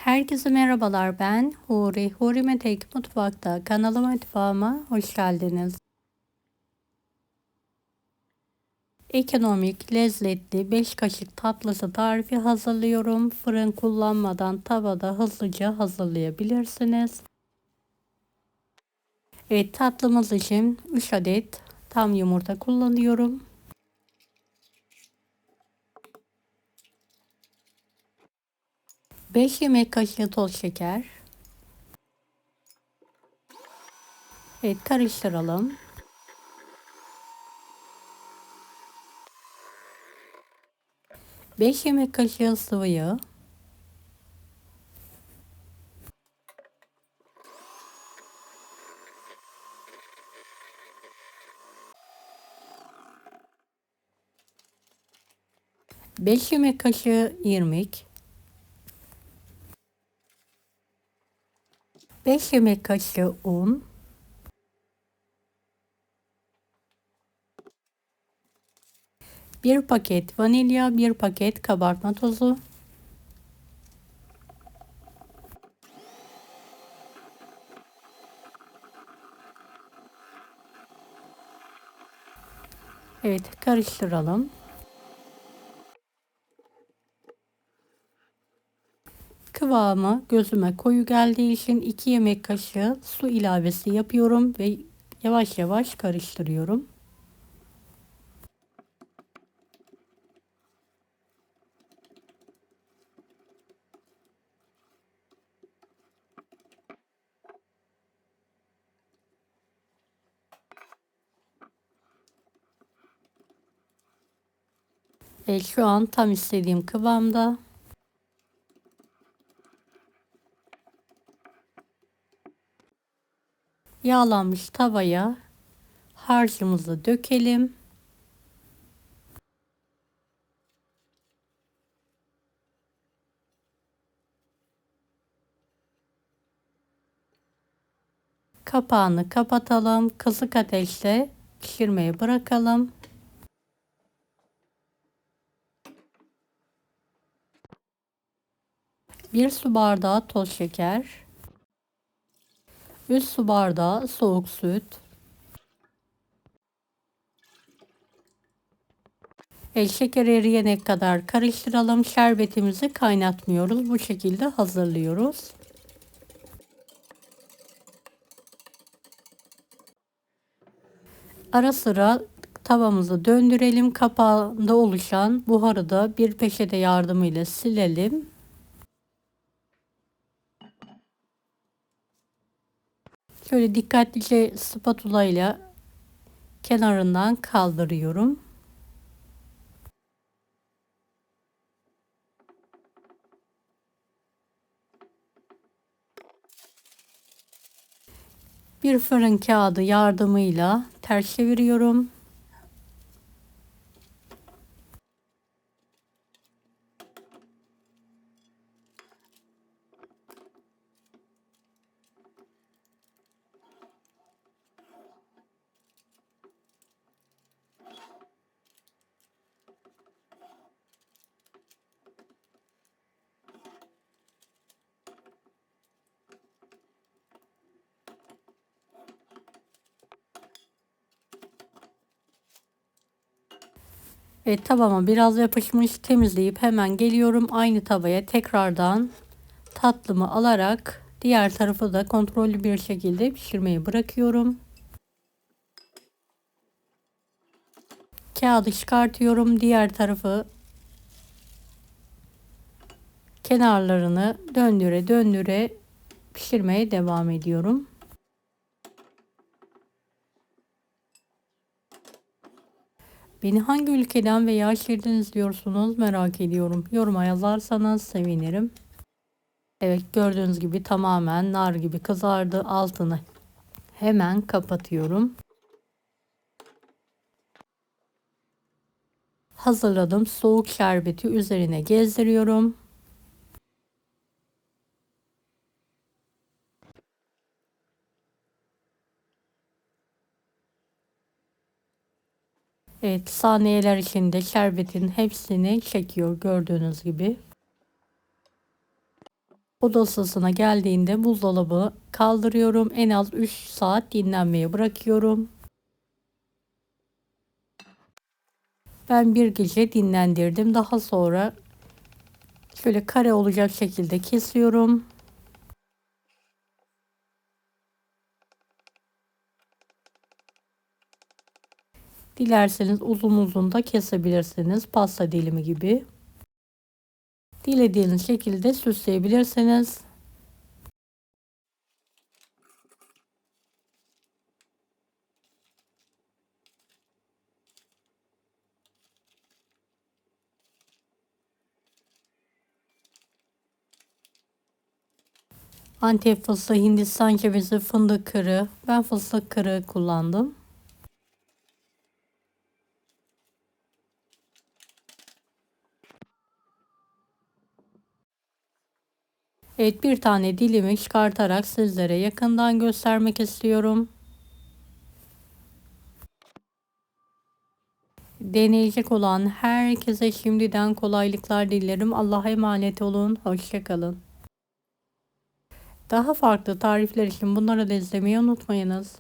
Herkese merhabalar, ben Huri. Huri Metek Mutfak'ta kanalıma mutfağıma hoş geldiniz. Ekonomik, lezzetli 5 kaşık tatlısı tarifi hazırlıyorum. Fırın kullanmadan tavada hızlıca hazırlayabilirsiniz. Evet, tatlımız için 3 adet tam yumurta kullanıyorum. 5 yemek kaşığı toz şeker. Evet, karıştıralım. 5 yemek kaşığı sıvı yağ. 5 yemek kaşığı irmik. 5 yemek kaşığı un. 1 paket vanilya, 1 paket kabartma tozu. Evet, karıştıralım. Kıvamı gözüme koyu geldiği için 2 yemek kaşığı su ilavesi yapıyorum ve yavaş yavaş karıştırıyorum. Şu an tam istediğim kıvamda. Yağlanmış tavaya harcımızı dökelim. Kapağını kapatalım. Kısık ateşte pişirmeye bırakalım. Bir su bardağı toz şeker. 3 su bardağı soğuk süt. Şeker eriyene kadar karıştıralım. Şerbetimizi kaynatmıyoruz. Bu şekilde hazırlıyoruz. Ara sıra tavamızı döndürelim. Kapağında oluşan buharı da bir peçete yardımıyla silelim. Şöyle dikkatlice spatula ile kenarından kaldırıyorum. Bir fırın kağıdı yardımıyla ters çeviriyorum. Tavama biraz yapışmış, temizleyip hemen geliyorum. Aynı tavaya tekrardan tatlımı alarak diğer tarafı da kontrollü bir şekilde pişirmeyi bırakıyorum. Kağıdı çıkartıyorum. Diğer tarafı kenarlarını döndüre döndüre pişirmeye devam ediyorum. Beni hangi ülkeden veya şehirden izliyorsunuz merak ediyorum. Yoruma yazarsanız sevinirim. Evet, gördüğünüz gibi tamamen nar gibi kızardı. Altını hemen kapatıyorum. Hazırladım. Soğuk şerbeti üzerine gezdiriyorum. Evet, saniyeler içinde şerbetin hepsini çekiyor gördüğünüz gibi. Oda ısısına geldiğinde buzdolabı kaldırıyorum. En az 3 saat dinlenmeye bırakıyorum. Ben bir gece dinlendirdim. Daha sonra şöyle kare olacak şekilde kesiyorum. Dilerseniz uzun uzun da kesebilirsiniz. Pasta dilimi gibi. Dilediğiniz şekilde süsleyebilirsiniz. Antep fıstığı, Hindistan cevizi, fındık kırığı. Ben fıstık kırığı kullandım. Evet, bir tane dilimi çıkartarak sizlere yakından göstermek istiyorum. Deneyecek olan herkese şimdiden kolaylıklar dilerim. Allah'a emanet olun. Hoşça kalın. Daha farklı tarifler için bunları da izlemeyi unutmayınız.